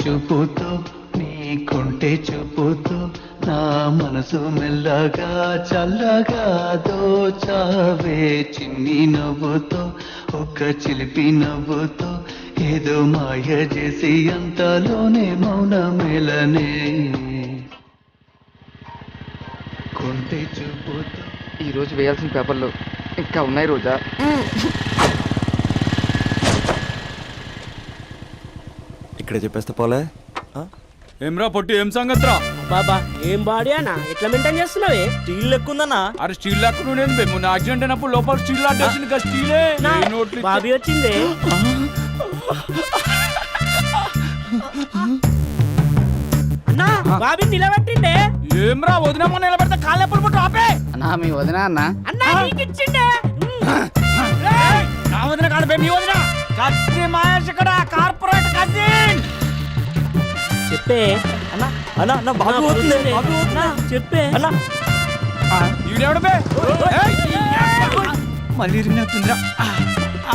చూపుతో నీ కొంటె చూపుతో నా మనసు మెల్లగా చల్లగా దోచావే చిన్ని నవ్వుతో ఒక చిలిపి నవ్వుతో ఏదో మాయ చేసి అంతలోనే మౌనమేలనే కొంటె చూపుతో. ఈరోజు వేయాల్సిన పేపర్లు ఇంకా ఉన్నాయి రోజా. ఇక్కడే చెప్పేస్తే పోలే. ఏమ్రా పొట్టి ఏం సంగతిరా? బాబా ఏం బాడీ అన్న ఎట్లా మెయింటైన్ చేస్తున్నావే? స్టీల్ లెక్కుందన్నా. అరే స్టీల్ లాక్ నుండి మొన్న యాక్సిడెంట్ అయినప్పుడు లోపల స్టీల్ లాక్ వేసింది కదా స్టీలే. నోట్లు బాబీ వచ్చింది. అన్నా బాబీ నిలబెట్టిండే. ఏమ్రా వదిన మొన్న నిలబెడితే కాళ్ళు ఎప్పుడు పుట్టు ఆపే. అన్నా మీ వదిన అన్న అన్నా నీకు ఇచ్చిండే. నా వదిన కాదు బే, మీ వదిన. కత్తి మహేష్ ఇక్కడ కార్పొరేట్ కజిన్. చెప్పే అన్నా అన్నా నా బాబు పోతుంది. బాబు అన్నా, చెప్పే అన్నా ఈడెవడు బే? మళ్ళీ ఇరిగినట్టుందిరా.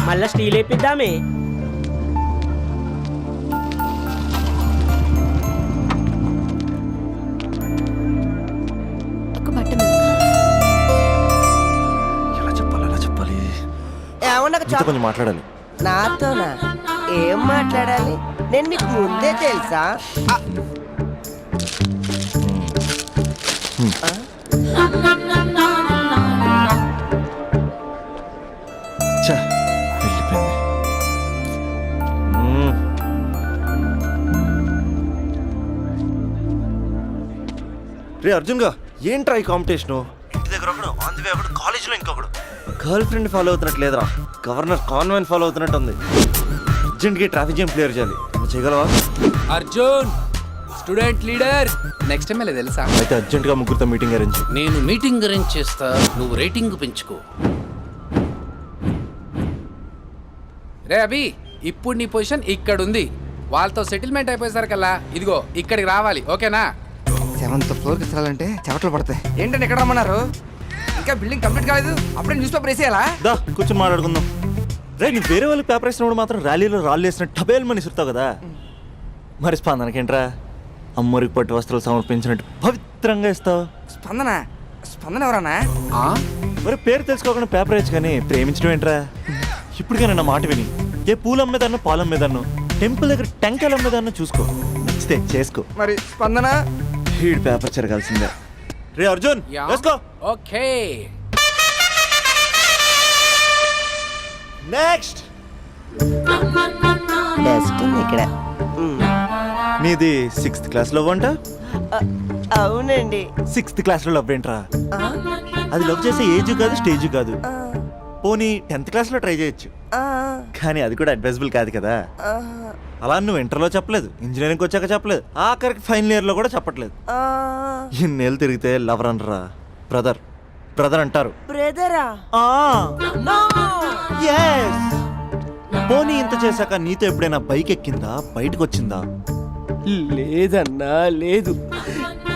మళ్ళా స్టీల్ వేపిద్దామే. ఎలా చెప్పాలి ఎలా చెప్పాలి? నీతో కొంచెం మాట్లాడాలి. నాతోనా? ఏం మాట్లాడాలి? నేను మీకు ముందే తెలుసా? ఛా, వెళ్ళిపోయింది. రే అర్జున్ గా ఏంట్రా ఈ కాంపిటీషను? ఇంటి దగ్గర ఒకడు, ఆన్ ది వే ఒకడు, కాలేజీలో ఇంకొకడు. గర్ల్ ఫ్రెండ్ ఫాలో అవుతున్నట్టు లేదురా, గవర్నర్ కాన్వెంట్ ఫాలో అవుతున్నట్టు ఉంది. అర్జెంట్గా ట్రాఫిక్ జామ్ క్లియర్ చేయాలి. చేయగలవా? Arjun student leader next MLA తెలుసా? అయితే అర్జెంట్గా ముగ్గురితో మీటింగ్ అరేంజ్. నేను మీటింగ్ అరేంజ్ చేస్తా, నువ్వు రేటింగ్ పెంచుకో. రే అభి, ఇప్పుడు నీ పొజిషన్ ఇక్కడ ఉంది. వాళ్ళతో సెటిల్మెంట్ అయిపోయేసరికల్లా ఇదిగో ఇక్కడికి రావాలి, ఓకేనా? 7th ఫ్లోర్కి ఎత్తాలంటే చెమటలు పడతాయి. ఏంటంటే ఎక్కడ రమ్మన్నారు? ఇంకా బిల్డింగ్ కంప్లీట్ కాలేదు, అప్పుడే న్యూస్ పేపర్ వేసేయాలా? దా కూర్చొని మాట్లాడుకుందాం. రే నీ వేరే వాళ్ళు పేపర్ వేసినప్పుడు మాత్రం ర్యాలీలో రాళ్ళు వేసిన టబేల్ మని ఇస్తావు కదా, మరి స్పందనకేంట్రా అమ్మరికి పట్టు వస్త్రాలు సమర్పించినట్టు పవిత్రంగా ఇస్తావు? స్పందన స్పందన ఎవరన్నా? మరి పేరు తెలుసుకోకుండా పేపర్ వేయచ్చు కానీ ప్రేమించడం ఏంట్రా? ఇప్పటికైనా నా మాట విని ఏ పూలు అమ్మేదాన్నో పాలు అమ్మేదాన్నో టెంపుల్ దగ్గర టెంకాయలు అమ్మేదాన్నో చూసుకో, నచ్చితే చేసుకో. మరి స్పందన హీడ్ పేపర్ చెరగాల్సిందే. రే అర్జున్ వేసుకో. ఓకే నెక్స్ట్ డస్ట్ ఉంది ఇక్కడ. నీది 6th క్లాస్ లవ్ అంట? అవునండి. 6th క్లాస్ లో లవ్ ఏంట్రా? అది లవ్ చేసే ఏజ్ కాదు స్టేజ్ కాదు. పోనీ 10th క్లాస్ లో ట్రై చేయొచ్చు, కానీ అది కూడా అడ్వైజబుల్ కాదు కదా. అలా నువ్వు ఇంటర్లో చెప్పలేదు, ఇంజనీరింగ్ వచ్చాక చెప్పలేదు, ఆఖరికి ఫైనల్ ఇయర్ లో కూడా చెప్పట్లేదు. ఇన్నేళ్ళు తిరిగితే లవర్ అనరా, బ్రదర్ బ్రదర్ అంటారు. బ్రదరా? పోనీ ఇంత చేశాక నీతో ఎప్పుడైనా బైక్ ఎక్కిందా, బయటకు వచ్చిందా? లేదన్నా లేదు,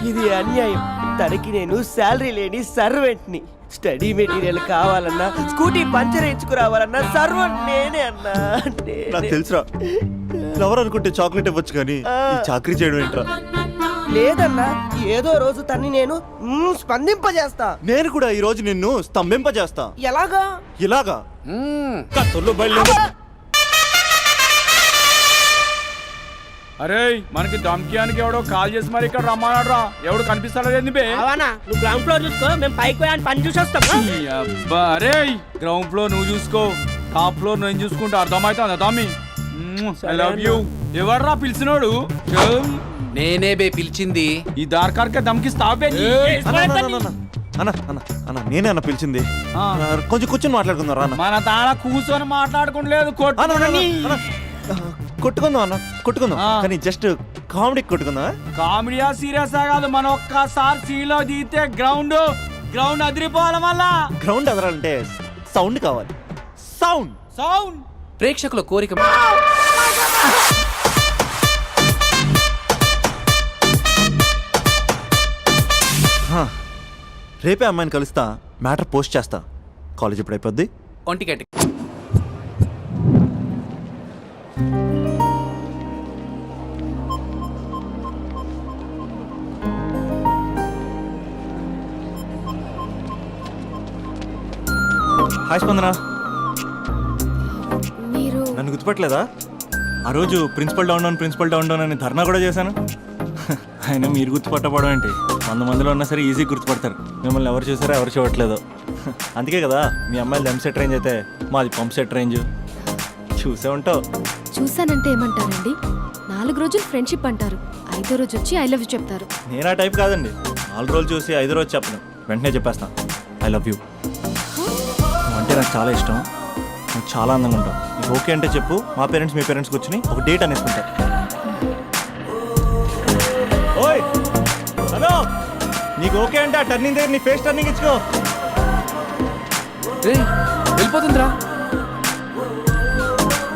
ఇది అన్యాయం. తనకి నేను శాలరీ లేని సర్వెంట్ని. స్టడీ మెటీరియల్ కావాలన్నా, స్కూటీ పంచర్ వేయించుకురావాలన్నా సర్వెంట్ నేనే అన్నా. నాకు తెలుసురా, లవర్ అనుకుంటే చాక్లెట్ ఇవ్వచ్చు కానీ ఈ చాకరీ చేయడం ఏంట్రా? లేదన్నా, ఏదో రోజు తన్ని నేను స్పందింపజేస్తా. నేను కూడా ఈ రోజు నిన్ను స్తంభింపజేస్తా. ఎలాగా? ఇలాగా కత్తుల్లో బయలు. అరే మనకి దమ్కియానికి ఎవడో కాల్ చేసి మరి ఇక్కడ రమ్మన్నాడు రా. ఎవడు కనిపిస్తాడేంది బే? అవనా నువ్వు గ్రౌండ్ ఫ్లోర్ చూసుకో, మేము పైకి పోయి పని చూసి వస్తాం. అబ్బా అరే గ్రౌండ్ ఫ్లోర్ నువ్వు చూసుకో, టాప్ ఫ్లోర్ నేను చూసుకుంటే అర్థమవుతుంది తమ్మి. I love you. ఎవర్రా పిలిచినోడు? నేనే బే పిలిచింది. ఈ దార్కార్కే దమ్కిస్తావే? అన్న నేనే అన్న పిలిచింది. కొంచెం కూర్చొని మాట్లాడుకుందాం రా. మన తాళ కూర్చొని మాట్లాడుకోలేదు, కొట్టుకుందాం అన్న, కొట్టుకుందాం కానీ జస్ట్ కామెడీ కొట్టుకుందాం. కామెడీయా సీరియస్ కాదు, మనం ఒక్కసారి సీలో దిగితే గ్రౌండ్ అదిరిపోవాలి. మళ్ళా గ్రౌండ్ అదరాలంటే సౌండ్ కావాలి. సౌండ్ సౌండ్ ప్రేక్షకుల కోరిక. రేపే అమ్మాయిని కలుస్తా, మ్యాటర్ పోస్ట్ చేస్తా. కాలేజ్ ఎప్పుడు అయిపోద్ది? ఒంటిగంట. హాయ్ స్పందన. మీరు నన్ను గుర్తుపట్టలేదా? ఆ రోజు ప్రిన్సిపల్ డౌన్ డౌన్ అని ధర్నా కూడా చేశాను. అయినా మీరు గుర్తుపట్టకపోవడం ఏంటి? 100 మందిలో ఉన్నా సరే ఈజీ గుర్తుపడతారు. మిమ్మల్ని ఎవరు చూసారో ఎవరు చూడట్లేదు. అందుకే కదా మీ అమ్మాయిలు దమ్ సెట్ రేంజ్ అయితే మాది పంప్ సెట్ రేంజ్. చూసే ఉంటావు. చూసానంటే ఏమంటారండి? 4 రోజులు ఫ్రెండ్షిప్ అంటారు, 5వ రోజు వచ్చి ఐ లవ్ యూ చెప్తారు. నేను ఆ టైప్ కాదండి. 4 రోజులు చూసి 5వ రోజు చెప్పను, వెంటనే చెప్పేస్తాను ఐ లవ్ యూ. అంటే నాకు చాలా ఇష్టం, నువ్వు చాలా అందంగా ఉంటావు. నీకు ఓకే అంటే చెప్పు, మా పేరెంట్స్ మీ పేరెంట్స్ కూర్చుని ఒక డేట్ అనేసుకుంటారు. ఓయ్ హలో, నీకు ఓకే అంటే ఆ టర్నింగ్ దగ్గర నీ ఫేస్ టర్నింగ్ ఇచ్చుకో. రేయ్ వెళ్ళిపోతుందిరా,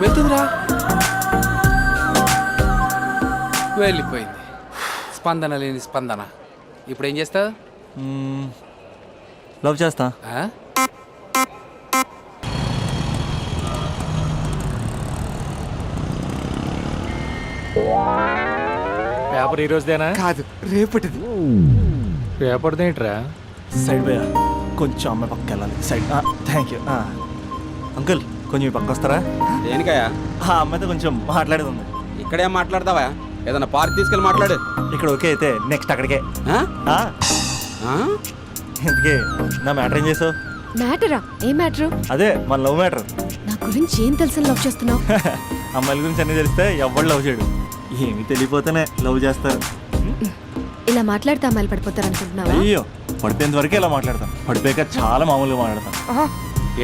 వెళ్తుందిరా. వెళ్ళిపోయింది. స్పందన లేని స్పందన. ఇప్పుడు ఏం చేస్తావు? లవ్ చేస్తా. పేపర్ ఈ రోజుదేనా? కాదు, రేపటిది. పేపర్ ఏంట్రా? సైడ్ పోయా, కొంచెం అమ్మాయి పక్కకి వెళ్ళాలి. సైడ్. Thank you. అంకుల్ కొంచెం ఈ పక్క వస్తారా? దేనికయ్యా? ఆ అమ్మాయితో కొంచెం మాట్లాడేది ఉంది. ఇక్కడేం మాట్లాడతావా? ఏదన్నా పార్క్ తీసుకెళ్ళి మాట్లాడు. ఇక్కడ ఓకే అయితే నెక్స్ట్ అక్కడికే. ఆ? ఆ? ఎందుకే నా మ్యాటర్ ఏం చేసావు? మ్యాటరా? ఏ మ్యాటరు? అదే మన లవ్ మ్యాటర్. నా గురించి ఏం తెలుసని లవ్ చేస్తున్నావు? అమ్మాయిల గురించి అన్నీ తెలిస్తే ఎవడు లవ్ చేయడు. ఏమీ తెలియపోతేనే లవ్ చేస్తారు. ఇలా మాట్లాడితే అమ్మాయిలు పడిపోతారు అనుకుంటున్నావా? అయ్యో, పడిపోయేంత వరకే ఇలా మాట్లాడతాం, పడిపోయాక చాలా మామూలుగా మాట్లాడతాం.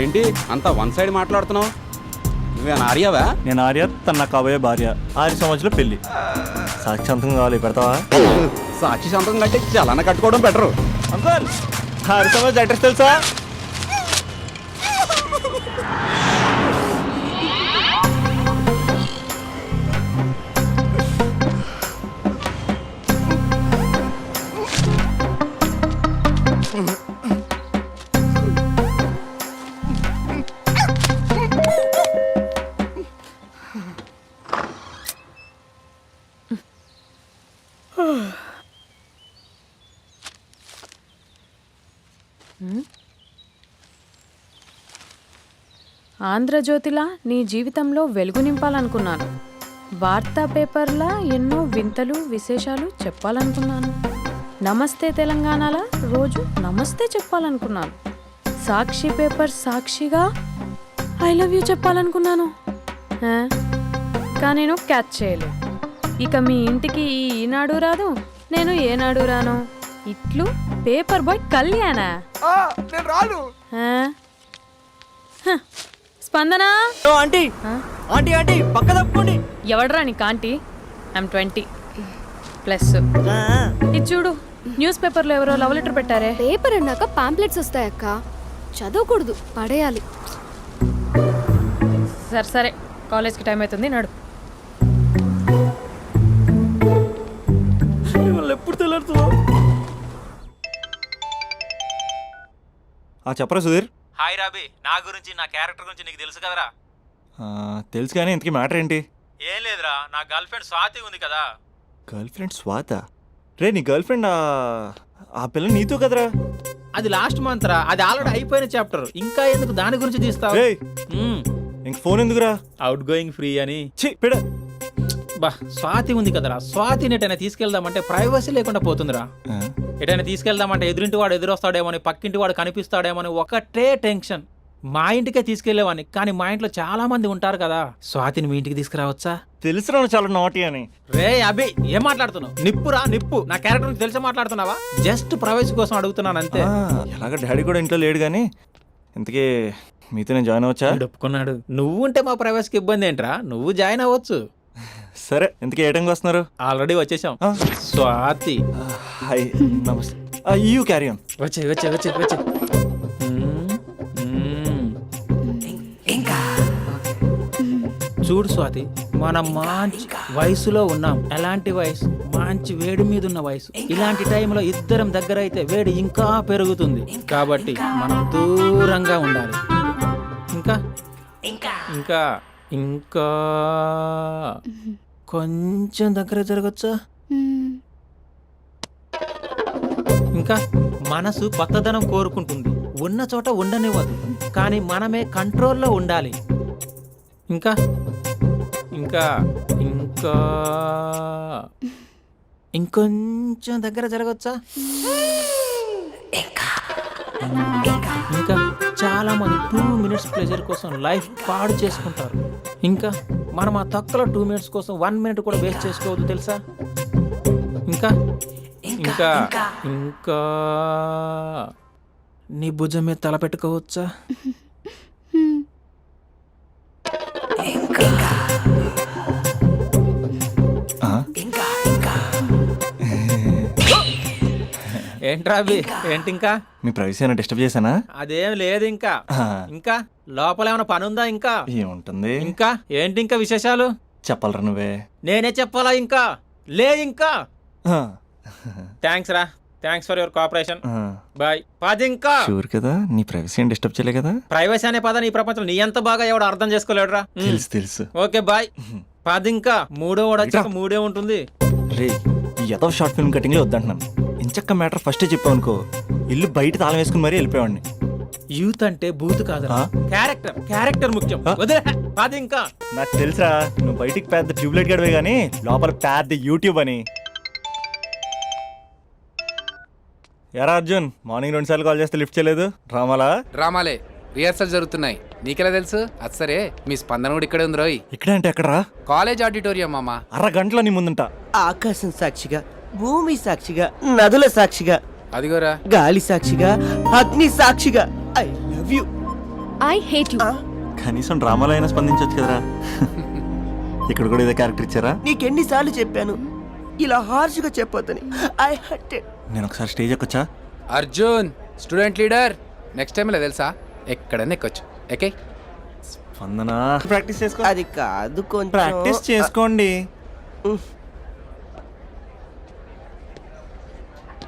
ఏంటి అంతా వన్ సైడ్ మాట్లాడుతున్నావు? నువ్వేనా ఆర్యావా? నేను ఆర్య, తన నాకు కాబోయే భార్య. 6 సంవత్సరాలు పెళ్లి. సాక్షాంతం కావాలి, పెడతావా? సాక్షి సంతకం కంటే చలన కట్టుకోవడం బెటరు. అంకుల్ 6 సంవత్సరాలు అడ్రస్ తెలుసా? ఆంధ్రజ్యోతిలా నీ జీవితంలో వెలుగు నింపాలనుకున్నాను. వార్తా పేపర్లా ఎన్నో వింతలు విశేషాలు చెప్పాలనుకున్నాను. నమస్తే తెలంగాణలా రోజు నమస్తే చెప్పాలనుకున్నాను. సాక్షి పేపర్ సాక్షిగా ఐ లవ్ యూ చెప్పాలనుకున్నాను. కానీ నేను క్యాచ్ చేయలేదు. ఇక మీ ఇంటికి ఈనాడు రాదు, నేను ఏనాడు రాను. ఇట్లు పేపర్ బాయ్ కళ్యాణా? నేను రాను. స్పందన ఆంటీ ఆంటీ ఆంటీ పక్క తప్పుకోండి. ఎవడరా నీకు ఆంటీ? ఐమ్ 20+. ఇది చూడు, న్యూస్ పేపర్లో ఎవరో లవ్ లెటర్ పెట్టారే. పేపర్ అన్నాక పాంప్లెట్స్ వస్తాయక్క, చదవకూడదు, పడేయాలి. సరే సరే, కాలేజ్కి టైం అవుతుంది, నడు. ఎప్పుడు తెల్లారుతుందో. చెప్పరా సుధీర్? హాయ్ రాబీ, నా గురించి నా క్యారెక్టర్ గురించి నీకు తెలుసు కదరా? తెలుసు కానీ ఇంతకీ మ్యాటర్ ఏంటి? ఏం లేదురా, నా గర్ల్ ఫ్రెండ్ స్వాతి ఉంది కదా. గర్ల్ ఫ్రెండ్ స్వాత? రే నీ గర్ల్ ఫ్రెండ్ ఆ పిల్ల నీతో కదరా? అది లాస్ట్ మంత్ రా, అది ఆల్రెడీ అయిపోయిన చాప్టర్. ఇంకా ఎందుకు దాని గురించి తీస్తావు? ఇంక ఫోన్ ఎందుకురా? అవుట్ గోయింగ్ ఫ్రీ అని. ఛీ పిడ. బా, స్వాతి ఉంది కదరా, స్వాతిని ఎటైనా తీసుకెళ్దామంటే ప్రైవసీ లేకుండా పోతుందిరా. ఎటైనా తీసుకెళ్దామంటే ఎదురింటి వాడు ఎదురొస్తాడేమోని, పక్కింటి వాడు కనిపిస్తాడేమోని ఒకటే టెన్షన్. మా ఇంటికే తీసుకెళ్లేవాడిని, కానీ మా ఇంట్లో చాలా మంది ఉంటారు కదా. స్వాతిని మీ ఇంటికి తీసుకురావచ్చా? తెలుసురా చాలా నాటి అని. రే అభి, ఏం మాట్లాడుతున్నావు? నిప్పురా నిప్పు. నా క్యారెక్టర్ గురించి తెలిసి మాట్లాడుతున్నావా? జస్ట్ ప్రైవసీ కోసం అడుగుతున్నాను అంతే. ఎలాగ డాడీ కూడా ఇంట్లో లేడు కానీ ఇంతకీ మీతో నేను జాయిన్ అవ్వచ్చా? ఒప్పుకున్నాడు. నువ్వు ఉంటే మా ప్రైవసీకి ఇబ్బంది ఏంట్రా, నువ్వు జాయిన్ అవ్వచ్చు. సరే, ఇంతకీ ఏ టైంకి వస్తున్నారు? ఆల్రెడీ వచ్చేసాం. స్వాతి హాయ్, నమస్తే. You carry on. వచ్చే వచ్చే వచ్చే వచ్చే. చూడు స్వాతి, మనం మంచి వయసులో ఉన్నాం. ఎలాంటి వయసు? మంచి వేడి మీద ఉన్న వయసు. ఇలాంటి టైంలో ఇద్దరం దగ్గర అయితే వేడి ఇంకా పెరుగుతుంది. కాబట్టి మనం దూరంగా ఉండాలి. ఇంకా ఇంకా ఇంకా కొంచెం దగ్గర జరగచ్చా? ఇంకా మనసు కొత్తదనం కోరుకుంటుంది. ఉన్న చోట ఉండనివ్వదు, కానీ మనమే కంట్రోల్లో ఉండాలి. ఇంకా ఇంకా ఇంకా ఇంకొంచెం దగ్గర జరగచ్చా? ఇంకా చాలా మంది 2 minutes ప్లెజర్ కోసం లైఫ్ పాడు చేసుకుంటారు. ఇంకా మనం ఆ తక్కువ 2 minutes కోసం 1 minute కూడా వేస్ట్ చేసుకోవద్దు తెలుసా? ఇంకా ఇంకా ఇంకా నీ భుజం మీద తల పెట్టుకోవచ్చా? ఏంట్రా అవి? ఏంటి ఇంకా? మీ ప్రైవసీ ఏమైనా డిస్టర్బ్ చేశానా? అదేం లేదు. ఇంకా ఇంకా లోపల ఏమైనా పని ఉందా? ఇంకా ఏముంటుంది? ఇంకా ఏంటి ఇంకా విశేషాలు? చెప్పాలరా నువ్వే. నేనే చెప్పాలా? ఇంకా లే. ఇంకా థ్యాంక్స్ రా, thanks for your cooperation. Bye. పది. ఇంకా షూర్ కదా నీ ప్రైవసీ ఏం డిస్టర్బ్ చేయలే కదా? ప్రైవసీ అనే పదాన్ని ఈ ప్రపంచంలో నీ ఎంత బాగా ఎవడు అర్థం చేసుకోలేడురా. తెలుసు తెలుసు. Okay bye. పది. ఇంకా మూడో వాడు వచ్చాక మూడే ఉంటుంది. రే ఈ ఎదో షార్ట్ ఫిల్మ్ కటింగ్లో వద్దంటున్నాను. ఇంచక్క మ్యాటర్ ఫస్టే చెప్పావు అనుకో, ఇల్లు బయట తాళం వేసుకుని మరీ వెళ్ళిపోయాడిని. యూత్ అంటే బూత్ కాదు, క్యారెక్టర్. క్యారెక్టర్ ముఖ్యం. వదిలే. పది. ఇంకా నాకు తెలుసా నువ్వు బయటికి పెద్ద ట్యూబ్లైట్ గడవే కానీ లోపల పెద్ద యూట్యూబ్ అని. ఎరా అర్జున్, మార్నింగ్ 2 సార్లు కాల్ చేస్తే లిఫ్ట్ చేయలేదు. డ్రామాలే రిహార్సల్ జరుగుతున్నాయి. నీకెలా తెలుసు? అచ్చరే మీ స్పందన కూడా ఇక్కడే ఉంది రోయ్. ఇక్కడ అంటే ఎక్కడరా? కాలేజ్ ఆడిటోరియం మామ. అరగంటలో నీ ముందుంట. ఆకాశం సాక్షిగా, భూమి సాక్షిగా, నదుల సాక్షిగా, అదిగోరా గాలి సాక్షిగా, అగ్ని సాక్షిగా, I love you. I hate you. కనీసం డ్రామాలో అయినా స్పందించవచ్చు కదరా. ఇక్కడ కూడా ఇదే క్యారెక్టర్ ఇచ్చారా? నీకెన్నిసార్లు చెప్పాను ఇలా హార్ష్గా చెప్పొద్దని. I hurt. నేను ఒకసారి స్టేజ్ ఎక్కొచ్చా? Arjun student leader. Next time ఇలా తెలుసా ఎక్కడన్నా ఎక్కొచ్చు. ఎక్కే స్పందన ప్రాక్టీస్ చేసుకో. అది కాదు, కొంచెం ప్రాక్టీస్ చేసుకోండి.